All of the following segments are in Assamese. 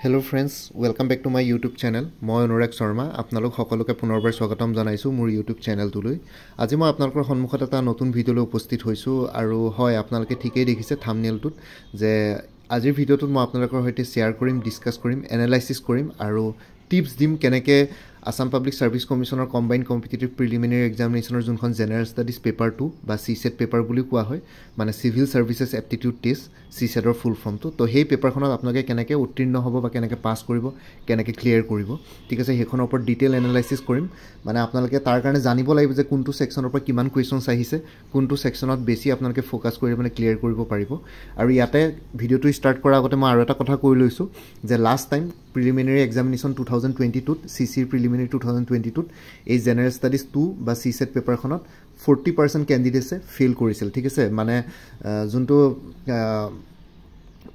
Hello friends, welcome back to my YouTube channel. মই অনুৰাগ শৰ্মা আপোনালোক সকলোকে পুনৰবাৰ স্বাগতম জনাইছো মোৰ YouTube চেনেলটোলৈ। আজি মই আপোনালোকৰ সন্মুখত এটা নতুন ভিডিঅলৈ উপস্থিত হৈছো আৰু হয় আপোনালোকে ঠিকই দেখিছে থাম্বনেইলটোত যে আজিৰ ভিডিঅটোত মই আপোনালোকৰ সৈতে শেয়াৰ কৰিম, ডিসকাস কৰিম, এনালাইসিস কৰিম আৰু টিপস দিম কেনেকৈ Assam Public Service Commissioner Combined Competitive Preliminary Examinationer যোনখন General Studies Paper 2 বা CSET paper বুলি কোৱা হয় মানে Civil Services Aptitude Test CSET ৰ ফুল ফৰ্মটো তো সেই পেপাৰখনত আপোনালোকে কেনেকৈ উত্তীৰ্ণ হ'ব বা কেনেকৈ পাস কৰিব কেনেকৈ ক্লিয়াৰ কৰিব ঠিক আছে সেইখনৰ ওপৰত ডিটেইল এনালাইসিস কৰিম মানে আপোনালোকে তাৰ কাৰণে জানিব লাগিব যে কোনটো সেকশনৰ পৰা কিমান কোৱেশ্চনছ আহিছে কোনটো সেকশনত বেছি আপোনালোকে ফোকাস কৰি মানে ক্লিয়াৰ কৰিব পাৰিব আৰু ইয়াতে ভিডিঅটো ষ্টাৰ্ট কৰাৰ আগতে মই আৰু এটা কথা কৈ লৈছো যে last time Preliminary Examination 2022 CC Preliminary 2022 এই General Studies 2 বা CSET পেপাৰখনত 40% ক্যান্ডিডেটসে ফেল কৰিছিল ঠিক আছে মানে যোনটো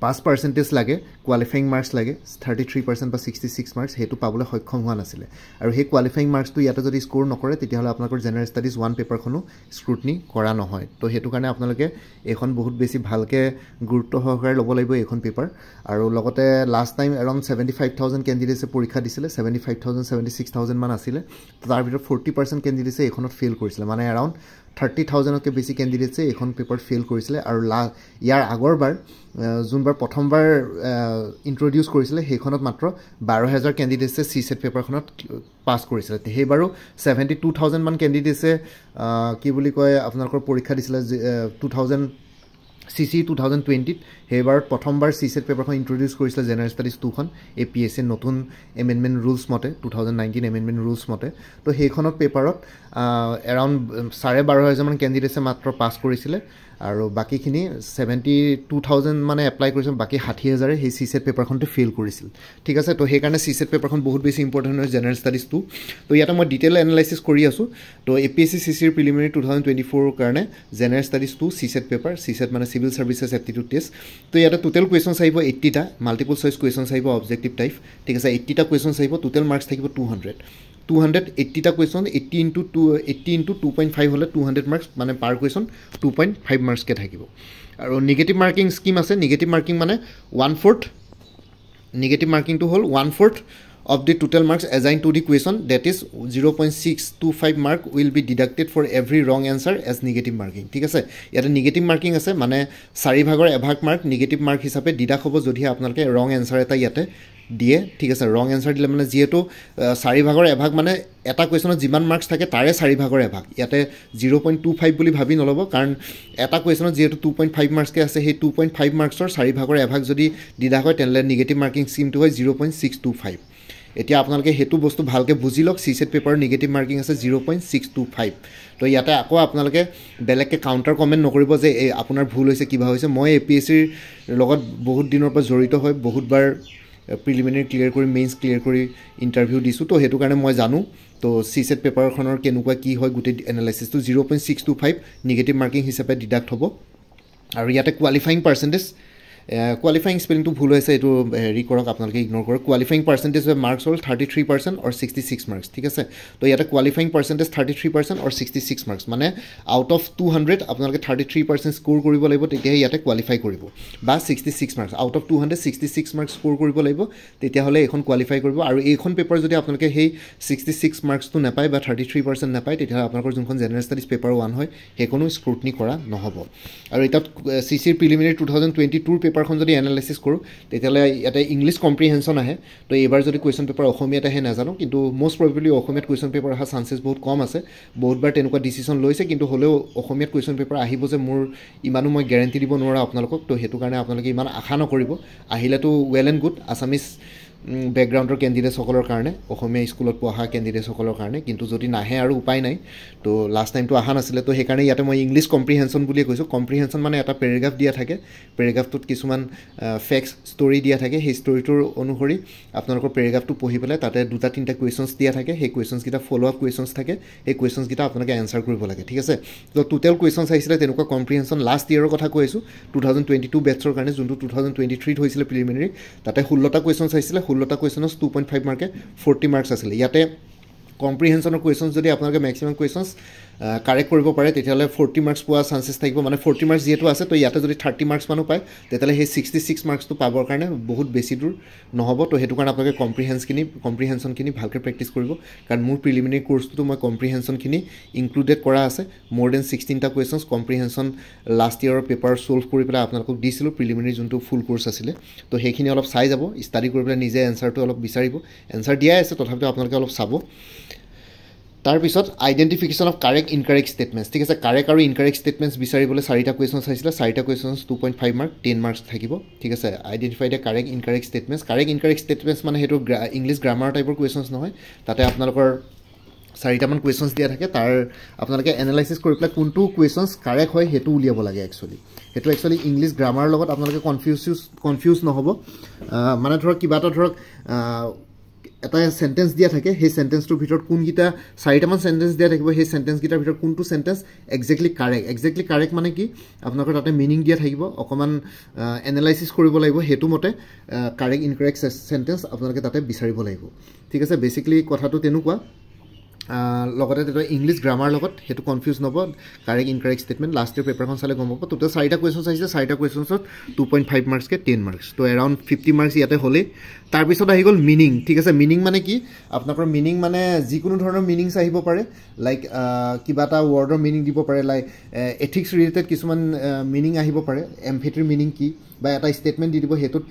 পাস পাৰ্সেন্টেজ লাগে কোয়ালিফাইং মাৰ্কস লাগে 33% বা 66 মাৰ্কস হেতু পাবলৈ সক্ষম হোৱা নাছিল আৰু হে কোয়ালিফাইং মাৰ্কস তো ইয়াতে যদি স্কোৰ নকৰে তেতিয়াহলে আপোনালোকৰ জেনাৰেল ষ্টাডিজ 1 পেপাৰখনো স্ক্ৰুটনি কৰা নহয় তো হেতু কাৰণে আপোনালোকে এখন বহুত বেছি ভালকে গুৰুত্ব সহকাৰে ল'ব লাগিব এখন পেপাৰ আৰু লগতে লাষ্ট টাইম अराउंड 75000 ক্যান্ডিডেটসে পৰীক্ষা দিছিল 75000 76000 মান আছিল তাৰ ভিতৰত 40% ক্যান্ডিডেটসে এখনত ফেল কৰিছিল মানে अराउंड 30000 কে বেছি ক্যান্ডিডেটসে এখন পেপাৰ ফেল কৰিছিল আৰু ইয়াৰ আগৰবাৰ যোনবাৰ প্ৰথমবাৰ ইন্ট্ৰোডিউস কৰিছিল হেখনত মাত্ৰ 12000 ক্যান্ডিডেটসে CSET পেপাৰখনত পাস কৰিছিল হেবাৰো 72000 মান ক্যান্ডিডেটসে কি বুলি কয় আপোনালোকৰ পৰীক্ষা দিছিল 2000 CC 2020 হেবাৰ প্ৰথমবাৰ CSET পেপাৰখন ইন্ট্ৰোডিউস কৰিছিল জেনাৰেল ষ্টাডিজ 2 খন APSC নতুন এমেন্ডমেন্ট ৰুলছ মতে 2019 এমেন্ডমেন্ট ৰুলছ মতে তো হেখনত পেপাৰত अराउंड 12500 মান ক্যান্ডিডেটসে মাত্ৰ পাস কৰিছিল আৰু বাকিখিনি 72000 মানে এপ্লাই কৰিছিল বাকি 60000 হে CSET পেপাৰখনটো ফেল কৰিছিল ঠিক আছে তো সেই কাৰণে CSET পেপাৰখন বহুত বেছি ইম্পৰ্টেন্ট হয় জেনাৰেল ষ্টাডিজ 2 তো ইয়াতে মই ডিটেইল এনালাইসিস কৰি আছো তো APSC CC প্ৰিলিমিনাৰী 2024 কাৰণে general studies 2 CSET paper CSET মানে সিভিল সাৰ্ভিসেস এপ্টিটিউড টেষ্ট তো ইয়াতে টোটাল কোৱেশ্চনছ আহিব 80 টা মাল্টিপল চয়েস কোৱেশ্চনছ আহিব অবজেক্টিভ টাইপ ঠিক আছে 80 টা কোৱেশ্চনছ আহিব টোটাল মাৰ্কস থাকিব 280 টা কোৱেশ্চন 80 into 2.5 হলে 200 মাৰ্কস মানে পাৰ কোৱেশ্চন 2.5 মাৰ্কস কে থাকিব আৰু নেগেটিভ মার্কিং স্কিম আছে নেগেটিভ মার্কিং মানে 1/4 নেগেটিভ মার্কিং টু হল 1/4 of the total marks assigned to the question that is 0.625 mark will be deducted for every wrong answer as negative marking ঠিক আছে ইয়াতে নেগেটিভ মার্কিং আছে মানে 4 ভাগৰ এভাগ মাৰ্ক নেগেটিভ মাৰ্ক হিচাপে ডিডাক্ট হ'ব যদি আপোনালোকে ৰং এনসাৰ এটা ইয়াতে দিয়ে ঠিক আছে ৰং এনসাৰ দিলে মানে যেহেতু 4 ভাগৰ এভাগ মানে এটা কোৱেশ্চনত যিমান মাৰ্কস থাকে তাৰে 4 ভাগৰ এভাগ ইয়াতে 0.25 বুলি ভাবি নলব কাৰণ এটা কোৱেশ্চনত যেহেতু 2.5 মাৰ্কস কে আছে সেই 2.5 মাৰ্কসৰ 4 ভাগৰ এভাগ যদি ডিডাক্ট হয় তেনলে নেগেটিভ মার্কিং স্কিমটো হয় 0.625 এতিয়া আপোনালোকে হেতু বস্তু ভালকে বুজি লওক CSET পেপাৰ নেগেটিভ মাৰ্কিং আছে 0.625 তো ইয়াতে আকৌ আপোনালোকে বেলেগকে কাউন্টাৰ কমেন্ট নকৰিব যে আপোনাৰ ভুল হৈছে কিবা হৈছে মই APSC ৰ লগত বহুত দিনৰ পৰা জড়িত হৈ বহুতবাৰ প্ৰিলিমিনাৰী ক্লিয়াৰ কৰি মেইনছ ক্লিয়াৰ কৰি ইন্টাৰভিউ দিছো তো হেতু কাৰণে মই জানো তো CSET পেপাৰখনৰ কেনেকুৱা কি হয় গুটে এনালাইসিসটো 0.625 নেগেটিভ মাৰ্কিং হিচাপে ডিডাক্ট হ'ব আৰু ইয়াতে কোৱালিফাইং পাৰ্সেন্টেজ কোৱালিফাইং স্পেলিং তো ভুল হৈছে এটো হেৰি কৰক আপোনালোকে ইগনোৰ কৰক qualifying percentage of marks hall 33% or 66 marks ঠিক আছে তো ইয়াতে কোৱালিফাইং পাৰ্সেন্টেজ 33% or 66 মাৰ্কস মানে আউট অফ 200 আপোনালোকে 33% স্কোৰ কৰিব লাগিব তেতিয়া ইয়াতে কোৱালিফাই কৰিব বা 66 marks out of 200 66 marks score কৰিব লাগিব তেতিয়া হলে এখন কোৱালিফাই কৰিব আৰু এইখন পেপাৰ যদি আপোনালোকে সেই 66 মাৰ্কস তো নাপায় বা 33% নাপায় তেতিয়া আপোনালোকৰ যোনখন জেনাৰেল ষ্টাডিজ পেপাৰ 1 হয় হেকনো স্ক্ৰুটনি কৰা নহব আৰু এটা CC প্ৰিলিমিনাৰী 2022 পেপাৰখন যদি এনালাইসিস কৰো তেতিয়ালে ইয়াতে ইংলিশ কম্প্ৰিহেনশন আহে তো এবাৰ যদি কোৱেশ্চন পেপাৰ অসমীয়াত আহে নাজানো কিন্তু মোস্ট প্ৰবাবলি অসমীয়াত কোৱেশ্চন পেপাৰ আহা চান্সেস বহুত কম আছে বহুতবাৰ তেনেকুৱা ডিসিশন লৈছে কিন্তু হলেও অসমীয়াত কোৱেশ্চন পেপাৰ আহিব যে মোৰ ইমানো মই গ্যাৰান্টি দিব নোৱাৰা আপোনালোকক তো হেতু কাৰণে আপোনালোকে ইমান আশা নকৰিব আহিলে তো ওয়েল এন্ড গুড আসামিজ ব্যাকগ্ৰাউণ্ডৰ ক্যান্ডিডেট সকলৰ কাৰণে অসমীয়া স্কুলত পঢ়া ক্যান্ডিডেট সকলৰ কাৰণে কিন্তু যদি নাহে আৰু উপায় নাই তো লাষ্ট টাইম তো আহা নাছিলে তো হেকাৰণে ইয়াতে মই ইংলিশ কম্প্ৰিহেনশন বুলি কৈছো কম্প্ৰিহেনশন মানে এটা পেৰাগ্ৰাফ দিয়া থাকে পেৰাগ্ৰাফটোত কিছুমান ফ্যাক্টস ষ্টৰী দিয়া থাকে সেই ষ্টৰীটোৰ অনুসৰি আপোনালোকৰ পেৰাগ্ৰাফটো পঢ়ি পেলাই তাতে দুটা তিনটা কোৱেশ্চনছ দিয়া থাকে সেই কোৱেশ্চনছ কিটা ফলো আপ কোৱেশ্চনছ থাকে এই কোৱেশ্চনছ কিটা আপোনালোকে আনসাৰ কৰিব লাগে ঠিক আছে তো টোটাল কোৱেশ্চনছ আহিছিলে তেনেকুৱা কম্প্ৰিহেনশন লাষ্ট ইয়াৰৰ কথা কৈছো 2022 বেটছৰ কাৰণে যোনটো 2023 ত হৈছিলে প্ৰিলিমিনাৰী তাতে 16টা কোৱেশ্চনছ আহিছিলে 16টা কোৱেশ্চনছ 2.5 মাৰ্কে 40 মাৰ্কস আছিল ইয়াতে কম্প্ৰিহেনশ্যনৰ কুৱেশ্যনছ যদি আপোনালোকে মেক্সিমাম কুৱেশ্যনছ কাৰেক্ট কৰিব পাৰে তেতিয়াহ'লে 40 মাৰ্কছ পোৱা চান্সেছ থাকিব মানে 40 মাৰ্কছ যিহেতু আছে তো ইয়াতে যদি 30 মাৰ্কছ মানো পায় তেতিয়াহ'লে সেই 66 মাৰ্কছটো পাবৰ কাৰণে বহুত বেছি দূৰ নহ'ব তো সেইটো কাৰণে আপোনালোকে কম্প্ৰিহেনশ্যনখিনি ভালকৈ প্ৰেক্টিছ কৰিব কাৰণ মোৰ প্ৰিলিমিনাৰী কোৰ্ছটো মই কম্প্ৰিহেনশ্যনখিনি ইনক্লুডেড কৰা আছে মোৰ দেন 16টা কুৱেশ্যনছ কম্প্ৰিহেনশ্যন লাষ্ট ইয়েৰৰ পেপাৰ ছল্ভ কৰি পেলাই আপোনালোকক দিছিলোঁ প্ৰিলিমিনাৰী যোনটো ফুল কোৰ্ছ আছিলে তো সেইখিনি অলপ চাই যাব ষ্টাডি কৰি পেলাই নিজে এনচাৰটো অলপ বিচাৰিব এনচাৰ দিয়াই আছে তথাপিতো আপোনালোকে অলপ চাব তাৰপিছত identification of correct incorrect statements ঠিক আছে কাৰেক্ট আৰু ইনকাৰেক্ট ষ্টেটমেণ্টছ বিচাৰিবলৈ 4টা কুৱেশ্যনছ আহিছিলে 4টা কুৱেশ্যনছ 2.5 মাৰ্ক 10 মাৰ্কছ থাকিব ঠিক আছে identify the correct incorrect statements মানে সেইটো ইংলিছ গ্ৰামাৰ টাইপৰ কুৱেশ্যনছ নহয় তাতে আপোনালোকৰ 4টামান কুৱেশ্যনছ দিয়া থাকে তাৰ আপোনালোকে এনালাইচিছ কৰি পেলাই কোনটো কুৱেশ্যনছ কাৰেক্ট হয় সেইটো উলিয়াব লাগে একচুৱেলি ইংলিছ গ্ৰামাৰৰ লগত আপোনালোকে কনফিউজ নহ'ব মানে ধৰক কিবা এটা ধৰক এটা সেন্টেন্স দিয়া থাকে সেই সেন্টেন্সটোৰ ভিতৰত কোনকিটা 4টামান সেন্টেন্স দিয়া থাকিব সেই সেন্টেন্সকিটাৰ ভিতৰত কোনটো সেন্টেন্স এক্স্যাক্টলি কাৰেক্ট মানে কি আপোনালোকৰ তাতে মিনিং দিয়া থাকিব অকমান এনালাইসিস কৰিব লাগিব হেতু মতে কাৰেক্ট ইনকাৰেক্ট সেন্টেন্স আপোনালোকে তাতে বিচাৰিব লাগিব ঠিক আছে বেসিক্যালি কথাটো তেনুকুৱা লগতে তেটো ইংলিশ গ্ৰামাৰ লগত হেতু কনফিউজ নব correct incorrect statement last year পেপাৰখন চালে গম পাব টোটাল 4টা কোৱেশ্চনছ আহিছে 4টা কোৱেশ্চনছত 2.5 মাৰ্কস কে 10 মাৰ্কস তো अराउंड 50 মাৰ্কস ইয়াতে হলে তাৰ পিছত আহি গল মিনিং ঠিক আছে মিনিং মানে কি আপোনাকৰ মিনিং মানে যিকোনো ধৰণৰ মিনিংস আহিব পাৰে লাইক কিবা এটা ওয়াৰ্ডৰ মিনিং দিব পাৰে লাইক এথিক্স ৰিলেটেড কিছুমান মিনিং আহিব পাৰে এমফেটিৰ মিনিং কি বা এটা স্টেটমেন্ট দি দিব হেতুত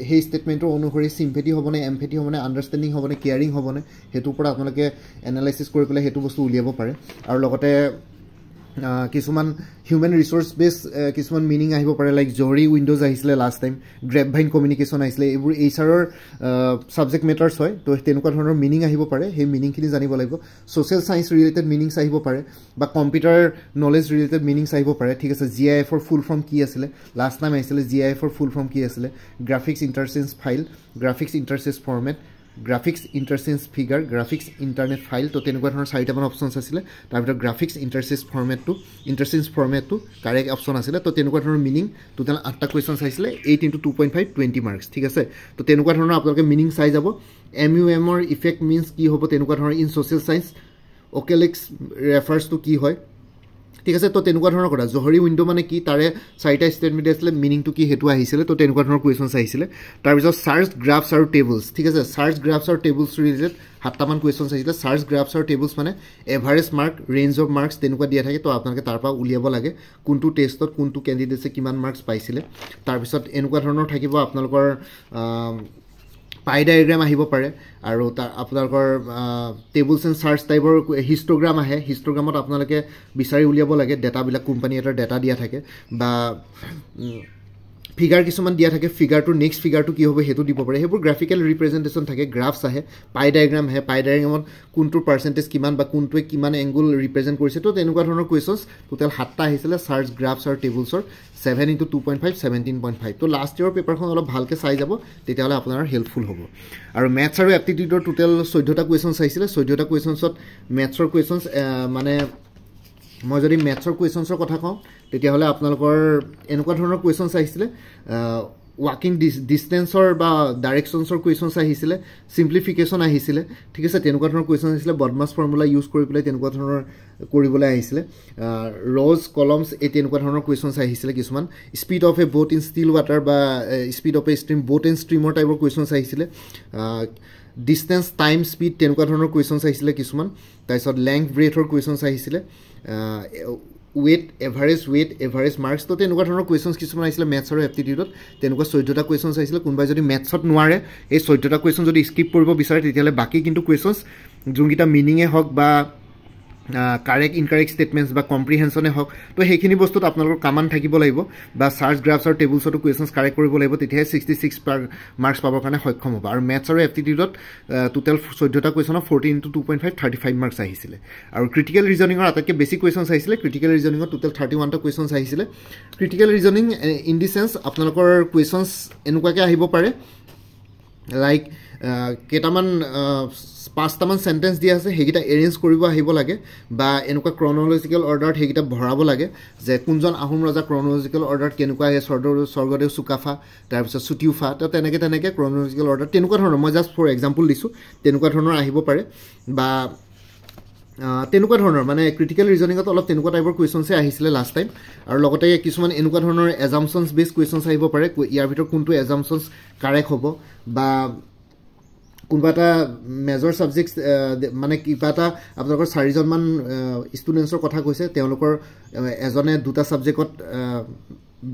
হে স্টেটমেন্টৰ অনুসৰি সিম্পেথি হবনে এমফেথি হবনে আন্ডাৰষ্টেণ্ডিং হবনে কেয়াৰিং হবনে হেতু পৰা আপোনালোকে এনালাইসিস কৰি পেলাই হেতু বস্তু উলিয়াব পাৰে আৰু লগতে কিছুমান হিউম্যান ৰিসোৰ্স বেস কিছুমান মিনিং আহিব পাৰে লাইক জৰি উইন্ডোজ আহিছিলে লাষ্ট টাইম গ্ৰেপভাইন কমিউনিকেশন আহিছিলে এইবোৰ এইচআৰৰ সাবজেক্ট মেটাৰছ হয় তো তেনেকুৱা ধৰণৰ মিনিং আহিব পাৰে সেই মিনিংখিনি জানিব লাগিব সোশ্যাল সায়েন্স ৰিলেটেড মিনিংস আহিব পাৰে বা কম্পিউটাৰ নলেজ ৰিলেটেড মিনিংস আহিব পাৰে ঠিক আছে জিআইএফ ৰ ফুল ফৰ্ম কি আছিল লাষ্ট টাইম আহিছিলে জিআইএফ ৰ ফুল ফৰ্ম কি আছিল graphics interchange file graphics interchange format graphics interchange figure graphics internet file তো তেনেকুৱা ধৰণৰ 4টামান অপচনছ আছিল তাৰ ভিতৰত গ্ৰাফিক্স ইন্টাৰচেঞ্জ ফৰমেটটো কাৰেক্ট অপচন আছিল তো তেনেকুৱা ধৰণৰ মিনিং টোটাল 8টা কোৱেশ্চনছ আহিছিল 8 * 2.5 20 মাৰ্কস ঠিক আছে তো তেনেকুৱা ধৰণৰ আপোনালোকে মিনিং চাই যাব এমইউএম ৰ ইফেক্ট মিন্স কি হ'ব তেনেকুৱা ধৰণৰ ইন সোশ্যাল সায়েন্স ওকেলিক্স ৰেফাৰ্স টু কি হয় ঠিক আছে তো তেনেকুৱা ধৰণৰ কথা জহৰি উইন্ডো মানে কি তাৰে 4টা স্টেটমেন্ট আছিল মিনিং টু কি হেতু আহিছিল তো তেনেকুৱা ধৰণৰ কোৱেশ্চনছ আহিছিল তাৰ পিছত সাৰ্চ গ্ৰাফছ আৰু টেবলছ ঠিক আছে সাৰ্চ গ্ৰাফছ আৰু টেবলছ ৰিলেটেড 7টামান কোৱেশ্চনছ আহিছিল সাৰ্চ গ্ৰাফছ আৰু টেবলছ মানে average mark range of marks তেনেকুৱা দিয়া থাকে তো আপোনালোকে তাৰ পৰা উলিয়াব লাগে কোনটো টেষ্টত কোনটো ক্যান্ডিডেটছে কিমান মাৰ্কস পাইছিল তাৰ পিছত এনেকুৱা ধৰণৰ থাকিব আপোনালোকৰ পাই ডায়াগ্ৰাম আহিব পাৰে আৰু আপোনালোকৰ টেবলছ এণ্ড সাৰ্চ টাইপৰ হিস্টোগ্ৰাম আহে হিস্টোগ্ৰামত আপোনালোকে বিচাৰি উলিয়াব লাগে ডাটাবিলাক কোম্পানী এটাৰ ডাটা দিয়া থাকে বা ফিগাৰ কিছুমান দিয়া থাকে ফিগাৰটো নেক্সট ফিগাৰটো কি হ'ব হেতু দিব পাৰে হেবোৰ গ্ৰাফিক্যাল ৰিপ্ৰেজেন্টেশন থাকে গ্ৰাফছ আহে পাই ডায়াগ্ৰাম আহে পাই ডায়াগ্ৰামত কোনটো পাৰ্সেন্টেজ কিমান বা কোনটোৱে কিমান এংগল ৰিপ্ৰেজেন্ট কৰিছে তো তেনেকুৱা ধৰণৰ কোৱেশ্চনছ টোটাল 7টা আহিছিল সাৰ্চ গ্ৰাফছ আৰু টেবলছৰ 7 * 2.5 17.5 তো লাষ্ট ইয়াৰ পেপাৰখন অলপ ভালকে চাই যাব তেতিয়াহলে আপোনাৰ হেল্পফুল হ'ব আৰু ম্যাথছ আৰু এপ্টিটিউডৰ টোটাল 14টা কোৱেশ্চনছ আহিছিল 14টা কোৱেশ্চনছত ম্যাথছৰ কোৱেশ্চনছ মানে মই যদি ম্যাথছৰ কোৱেশ্চনছৰ কথা কওঁ তেতিয়াহলে আপোনালোকৰ এনেকুৱা ধৰণৰ কোৱেশ্চনছ আহিছিল ওয়াকিং ডিসটেন্সৰ বা ডাইৰেকশনছৰ কোৱেশ্চনছ আহিছিল সিম্পলিফিকেশন আহিছিল ঠিক আছে তেনেকুৱা ধৰণৰ কোৱেশ্চন আহিছিল বডমাছ ফৰ্মুলা ইউজ কৰি পেলাই তেনেকুৱা ধৰণৰ কৰিবলৈ আহিছিল ৰজ কলমছ এই তেনেকুৱা ধৰণৰ কোৱেশ্চনছ আহিছিল কিছুমান speed of a boat in still water বা speed of a stream boat and ষ্ট্ৰীমৰ টাইপৰ কোৱেশ্চনছ আহিছিল ডিসটেন্স টাইম স্পীড তেনেকুৱা ধৰণৰ কোৱেশ্চনছ আহিছিল কিছুমান তাৰপিছত লেংথ ব্ৰেথৰ কোৱেশ্চনছ আহিছিল weight average marks তো তেনেকুৱা ধৰণৰ কোৱেশ্চনছ কিছুমান আহিছিল ম্যাথছ আৰু এপ্টিটিউডত তেনেকুৱা 14টা কোৱেশ্চনছ আহিছিল কোনবাই যদি ম্যাথছত নোৱাৰে এই 14টা কোৱেশ্চন যদি স্কিপ কৰিব বিচাৰে তেতিয়ালে বাকি কিন্তু কোৱেশ্চনছ যোনকিটা মিনিংয়ে হক বা কাৰেক্ট ইনকাৰেক্ট স্টেটমেন্টস বা কম্প্ৰিহেনশনে হক তো হেখিনি বস্তুত আপোনালোকৰ কামান থাকিব লাগিব বা সাৰ্চ গ্ৰাফছ আৰু টেবলছটো কোৱেশ্চনছ কাৰেক্ট কৰিব লাগিব তেতিয়া 66 মাৰ্কস পাবৰ কাৰণে সক্ষম হ'ব আৰু ম্যাথছ আৰু এপ্টিটিউডত টোটাল 14টা কোৱেশ্চনৰ 14 * 2.5 35 মাৰ্কস আহিছিল আৰু ক্ৰিটিকেল ৰিজনিংৰ আটাইতকৈ বেছি কোৱেশ্চনছ আহিছিল ক্ৰিটিকেল ৰিজনিংৰ টোটাল 31টা কোৱেশ্চনছ আহিছিল critical reasoning in the sense আপোনালোকৰ কোৱেশ্চনছ এনেকুৱাকে আহিব পাৰে লাইক কেইটামান 5টামান সেন্টেন্স দিয়া আছে সেইকেইটা এৰেঞ্জ কৰিব আহিব লাগে বা এনেকুৱা ক্ৰনলজিকেল অৰ্ডাৰত সেইকেইটা ভৰাব লাগে যে কোনজন আহোম ৰজা ক্ৰনলজিকেল অৰ্ডাৰত কেনেকুৱা আহে স্বৰ্গদেউ চুকাফা তাৰপিছত চুটিউফা তো তেনেকৈ ক্ৰনলজিকেল অৰ্ডাৰ তেনেকুৱা ধৰণৰ মই জাষ্ট ফৰ এক্সাম্পল দিছোঁ তেনেকুৱা ধৰণৰ আহিব পাৰে বা তেনেকুৱা ধৰণৰ মানে ক্ৰিটিকেল ৰিজনিঙত অলপ তেনেকুৱা টাইপৰ কুৱেশ্যনছে আহিছিলে লাষ্ট টাইম আৰু লগতে কিছুমান এনেকুৱা ধৰণৰ এজাম্পশ্যনছ বেছ কুৱেশ্যনছ আহিব পাৰে ইয়াৰ ভিতৰত কোনটো এজাম্পশ্যনছ কাৰেক্ট হ'ব বা কোনোবা এটা মেজৰ ছাবজেক্ট মানে কিবা এটা আপোনালোকৰ 4জনমান ষ্টুডেণ্টছৰ কথা কৈছে তেওঁলোকৰ এজনে দুটা ছাবজেক্টত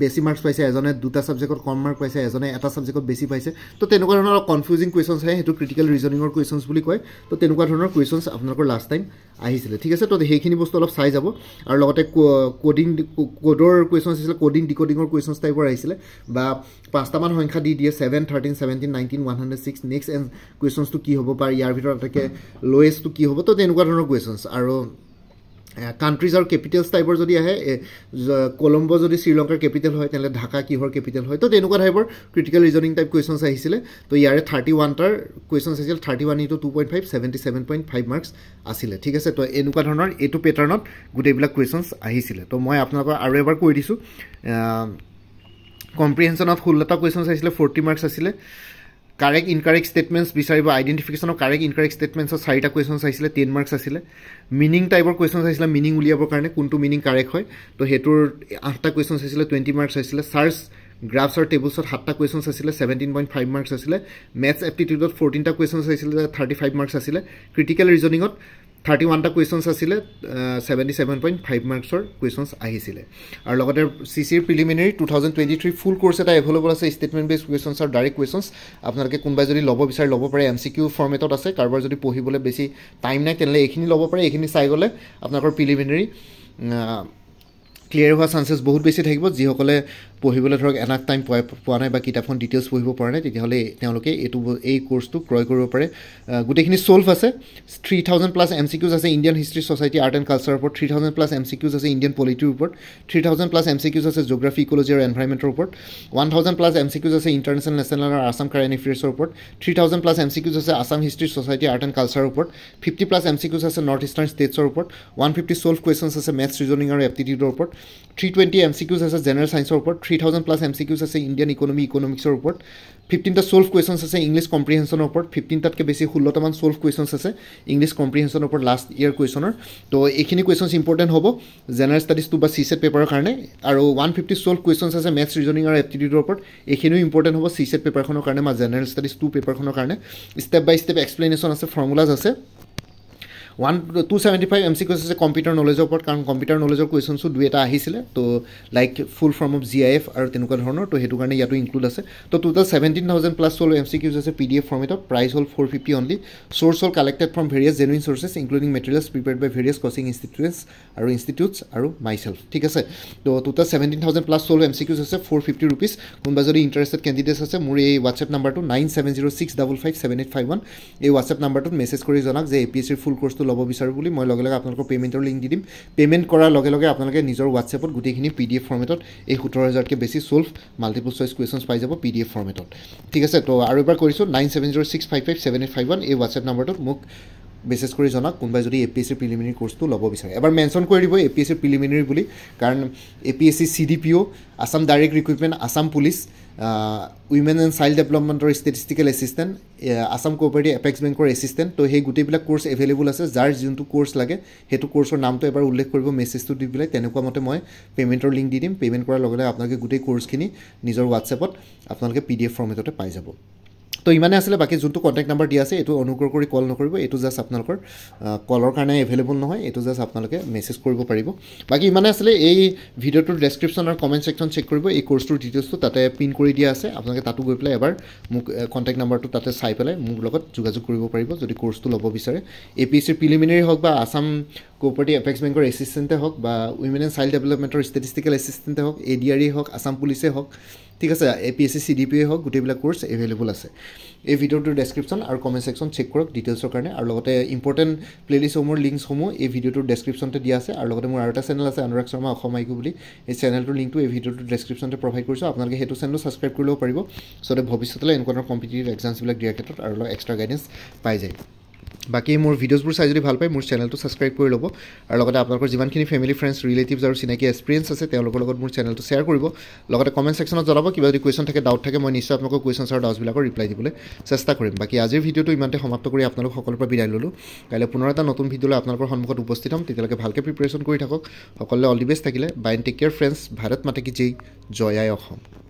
বেছি মাৰ্কছ পাইছে এজনে দুটা ছাবজেক্টত কম মাৰ্ক পাইছে এজনে এটা ছাবজেক্টত বেছি পাইছে তো তেনেকুৱা ধৰণৰ কনফিউজিং কুৱেশ্যনছ আহে সেইটো ক্ৰিটিকেল ৰিজনিঙৰ কুৱেশ্যনছ বুলি কয় তো তেনেকুৱা ধৰণৰ কুৱেশ্যনছ আপোনালোকৰ লাষ্ট টাইম আহিছিলে ঠিক আছে তো সেইখিনি বস্তু অলপ চাই যাব আৰু লগতে কোডৰ কুৱেশ্যনছ আহিছিলে কোডিং ডিকোডিঙৰ কুৱেশ্যনছ টাইপৰ আহিছিলে বা 5টামান সংখ্যা দি দিয়ে 7 13 17 19 106 নেক্সট এণ্ড কুৱেশ্যনছটো কি হ'ব বা ইয়াৰ ভিতৰত এটাকে লোৱেষ্টটো কি হ'ব তো তেনেকুৱা ধৰণৰ কুৱেশ্যনছ আৰু কাণ্ট্ৰিজ আৰু কেপিটেলছ টাইপৰ যদি আহে কলম্বো যদি শ্ৰীলংকাৰ কেপিটেল হয় তেনেহ'লে ঢাকা কিহৰ কেপিটেল হয় তো তেনেকুৱা টাইপৰ ক্ৰিটিকেল ৰিজনিং টাইপ কুৱেশ্যনছ আহিছিলে তো ইয়াৰে 31টাৰ কুৱেশ্যনছ আহিছিল 31 × 2.5 77.5 মাৰ্কছ আছিলে ঠিক আছে তো এনেকুৱা ধৰণৰ এইটো পেটাৰ্ণত গোটেইবিলাক কুৱেশ্যনছ আহিছিলে তো মই আপোনালোকক আৰু এবাৰ কৈ দিছোঁ কম্প্ৰিহেনশ্যনত 16টা কুৱেশ্যনছ আহিছিলে 40 মাৰ্কছ আছিলে কাৰেক্ট ইনকাৰেক্ট ষ্টেটমেণ্টছ বিচাৰিব আইডেণ্টিফিকেশ্যনৰ কাৰেক্ট ইনকাৰেক্ট ষ্টেটমেণ্টছৰ 4টা কুৱেশ্যনছ আহিছিলে 10 মাৰ্কছ আছিলে মিনিং টাইপৰ কুৱেশ্যনছ আহিছিলে মিনিং উলিয়াবৰ কাৰণে কোনটো মিনিং কাৰেক্ট হয় তো সেইটোৰ 8টা কুৱেশ্যনছ আহিছিলে 20 মাৰ্কছ আহিছিলে চাৰ্চ গ্ৰাফছ আৰু টেবুলছত 7টা কুৱেশ্যনছ আছিলে 17.5 মাৰ্কছ আছিলে মেথছ এপ্টিটিউডত 14টা কুৱেশ্যনছ আহিছিলে 35 মাৰ্কছ আছিলে ক্ৰিটিকেল ৰিজনিঙত 31টা কুৱেশ্যনছ আছিলে 77.5 মাৰ্কছৰ কুৱেশ্যনছ আহিছিলে আৰু লগতে CCৰ প্ৰিলিমিনাৰী 2023 ফুল কোৰ্ছ এটা এভেইলেবল আছে ষ্টেটমেণ্ট বেছ কুৱেশ্যনছ আৰু ডাইৰেক্ট কুৱেশ্যনছ আপোনালোকে কোনোবাই যদি ল'ব বিচাৰে ল'ব পাৰে MCQ ফৰ্মেটত আছে কাৰোবাৰ যদি পঢ়িবলৈ বেছি টাইম নাই তেনেহ'লে এইখিনি ল'ব পাৰে এইখিনি চাই গ'লে আপোনালোকৰ প্ৰিলিমিনাৰী ক্লিয়াৰ হোৱা চান্সেছ বহুত বেছি থাকিব যিসকলে পঢ়িবলৈ ধৰক এনাফ টাইম পোৱা নাই বা কিতাপখন ডিটেইলছ পঢ়িব পৰা নাই তেতিয়াহ'লে তেওঁলোকে এই কোৰ্চটো ক্ৰয় কৰিব পাৰে গোটেইখিনি ছল্ভ আছে 3000+ MCQs আছে Indian history society art and কালচাৰৰ ওপৰত 3000+ MCQs আছে ইণ্ডিয়ান পলিটিৰ ওপৰত 3000+ MCQs আছে জিঅ'গ্ৰাফী ইক'লজি আৰু এনভাইৰমেণ্টৰ ওপৰত 1000+ MCQs আছে ইণ্টাৰনেশ্যনেল নেশ্যনেল আৰু আছাম কাৰেণ্ট এফেয়াৰ্ছৰ ওপৰত 3000+ MCQs আছে Assam history society art and কালচাৰৰ ওপৰত 50+ MCQs আছে নৰ্থ ইষ্টাৰ্ণ ষ্টেটছৰ ওপৰত 150 ছল্ভ কুৱেশ্যনছ আছে মেথছ ৰিজনিং আৰু এপ্টিটিউডৰ ওপৰত 320 MCQs আছে জেনেৰেল ছায়েন্সৰ ওপৰত 3000+ MCQs আছে ইণ্ডিয়ান ইকনমিক্সৰ ওপৰত 15টা ছল্ভ কুৱেশ্যনছ আছে ইংলিছ কম্প্ৰিহেনশ্যনৰ ওপৰত 15টাতকৈ বেছি 16টামান ছল্ভ কুৱেশ্যনছ আছে ইংলিছ কম্প্ৰিহেনশ্যনৰ ওপৰত লাষ্ট ইয়েৰ কুৱেশ্যনৰ তো এইখিনি কুৱেশ্যনছ ইম্পৰ্টেণ্ট হ'ব জেনেৰেল ষ্টাডিজটো বা CSET পেপাৰৰ কাৰণে আৰু 150 ছল্ভ কুৱেশ্যনছ আছে মেথছ ৰিজনিং আৰু এপ্টিটিউডৰ ওপৰত এইখিনিও ইম্পৰ্টেণ্ট হ'ব CSET পেপাৰখনৰ কাৰণে বা জেনেৰেল ষ্টাডিজ 2 পেপাৰখনৰ কাৰণে ষ্টেপ বাই ষ্টেপ এক্সপ্লেনেশ্যন আছে ফৰ্মুলাজ আছে 275 MCQs আছে কম্পিউটাৰ নলেজৰ ওপৰত কাৰণ কম্পিউটাৰ নলেজৰ কুৱেশ্যনছো দুই এটা আহিছিলে তো like full form of GIF আৰু তেনেকুৱা ধৰণৰ তো সেইটো কাৰণে ইয়াতো ইনক্লুড আছে তো টোটেল 17,000+ ছল্ভ MCQs আছে PDF ফৰ্মেটত প্ৰাইচ হ'ল 450 অনলি চ'ৰ্চ হ'ল collected from various genuine sources including materials prepared by various coaching institutes আৰু মাইছেল্ফ ঠিক আছে তো টোটেল 17,000+ ছল্ভ MCQs আছে 450 ৰুপিজ কোনোবা যদি ইণ্টাৰেষ্টেড কেণ্ডিডেটছ আছে মোৰ এই হোৱাটছএপ নাম্বাৰটো 9706557851 এই হোৱাটছএপ নাম্বাৰটোত মেছেজ কৰি জনাওক যে APSCৰ ফুল কোৰ্চটো ল'ব বিচাৰোঁ বুলি মই লগে লগে আপোনালোকৰ পে'মেণ্টৰ লিংক দি দিম পে'মেণ্ট কৰাৰ লগে লগে আপোনালোকে নিজৰ হোৱাটছএপত গোটেইখিনি PDF ফৰ্মেটত এই 17,000তকৈ বেছি ছল্ভ মাল্টিপল চইচ কুৱেশ্যনছ পাই যাব PDF ফৰ্মেটত ঠিক আছে তো আৰু এবাৰ কৰিছোঁ 9706557851 এই হোৱাটছএপ নাম্বাৰটোত মোক মেছেজ কৰি জনাওক কোনোবাই যদি APSCৰ প্ৰিলিমিনাৰী কোৰ্চটো ল'ব বিচাৰে এবাৰ মেনশ্যন কৰি দিব APSCৰ প্ৰিলিমিনাৰী বুলি কাৰণ APSC CDPO Assam direct recruitment Assam police women and child ডেভেলপমেণ্টৰ statistical assistant Assam cooperative apex বেংকৰ এছিষ্টেণ্ট তো সেই গোটেইবিলাক কোৰ্চ এভেইলেবল আছে যাৰ যোনটো কোৰ্চ লাগে সেইটো কোৰ্চৰ নামটো এবাৰ উল্লেখ কৰিব মেছেজটো দি পেলাই তেনেকুৱা মতে মই পে'মেণ্টৰ লিংক দি দিম পে'মেণ্ট কৰাৰ লগে লগে আপোনালোকে গোটেই কোৰ্চখিনি নিজৰ হোৱাটছএপত আপোনালোকে PDF ফৰ্মেটতে পাই যাব তো ইমানে আছিলে বাকি যোনটো কণ্টেক্ট নাম্বাৰ দিয়া আছে এইটো অনুগ্ৰহ কৰি কল নকৰিব এইটো জাষ্ট আপোনালোকৰ কলৰ কাৰণে এভেইলেবল নহয় এইটো জাষ্ট আপোনালোকে মেছেজ কৰিব পাৰিব বাকি ইমানে আছিলে এই ভিডিঅ'টোৰ ডেছক্ৰিপশ্যন আৰু কমেণ্ট ছেকশ্যন চেক কৰিব এই কোৰ্চটোৰ ডিটেইলছটো তাতে পিন কৰি দিয়া আছে আপোনালোকে তাতো গৈ পেলাই এবাৰ মোক কণ্টেক্ট নাম্বাৰটো তাতে চাই পেলাই মোৰ লগত যোগাযোগ কৰিব পাৰিব যদি কোৰ্চটো ল'ব বিচাৰে APSCৰ প্ৰিলিমিনাৰী হওক বা আছাম কোঅপাৰেটিভ এপেক্স বেংকৰ এছিষ্টেণ্টে হওক বা উইমেন এণ্ড চাইল্ড ডেভেলপমেণ্টৰ ষ্টেটিষ্টিকেল এছিষ্টেণ্টে হওক ADRE হওক আছাম পুলিচে হওক ঠিক আছে APSC CDPA হওক গোটেইবিলাক কোৰ্চ এভেইলেবল আছে এই ভিডিঅ'টোৰ ডেছক্ৰিপশ্যন আৰু কমেণ্ট ছেকশ্যন চেক কৰক ডিটেইলছৰ কাৰণে আৰু লগতে ইম্পৰ্টেণ্ট প্লেলিষ্টসমূহৰ লিংকসমূহ এই ভিডিঅ'টোৰ ডেছক্ৰিপশ্যনতে দিয়া আছে আৰু লগতে মোৰ আৰু এটা চেনেল আছে অনুৰাগ শৰ্মা অসম আইকিউ বুলি এই চেনেলটোৰ লিংকটো এই ভিডিঅ'টোৰ ডেছক্ৰিপশ্যনতে প্ৰভাইড কৰিছোঁ আপোনালোকে সেইটো চেনেলো ছাবস্ক্ৰাইব কৰি ল'ব পাৰিব যাতে ভৱিষ্যতলৈ এনেকুৱা ধৰণৰ কম্পিটিটিভ এক্সামছবিলাক দিয়াৰ ক্ষেত্ৰত আৰু অলপ এক্সট্ৰা গাইডেঞ্চ পাই যায় বাকী মোৰ ভিডিঅ'ছবোৰ চাই যদি ভাল পায় মোৰ চেনেলটো ছাবস্ক্ৰাইব কৰি ল'ব আৰু লগতে আপোনালোকৰ যিমানখিনি ফেমিলি ফ্ৰেণ্ডছ ৰিলেটিভছ আৰু চিনাকি এক্সপিৰিয়েঞ্চ আছে তেওঁলোকৰ লগত মোৰ চেনেলটো শ্বেয়াৰ কৰিব লগতে কমেণ্ট ছেকশ্যনত জনাব কিবা যদি কুৱেশ্যন থাকে ডাউট থাকে মই নিশ্চয় আপোনালোকৰ কুৱেশ্যনছ আৰু ডাউটছবিলাকৰ ৰিপ্লাই দিবলৈ চেষ্টা কৰিম বাকী আজিৰ ভিডিঅ'টো ইমানতে সমাপ্ত কৰি আপোনালোক সকলোৰে পৰা বিদায় ল'লোঁ কাইলৈ পুনৰ এটা নতুন ভিডিঅ'লৈ আপোনালোকৰ সন্মুখত উপস্থিত হ'ম তেতিয়ালৈকে ভালকৈ প্ৰিপেৰেশ্যন কৰি থাকক সকলোৱে অল দি বেষ্ট থাকিলে bye and take care friends Bharat Mata কি জয় আই অসম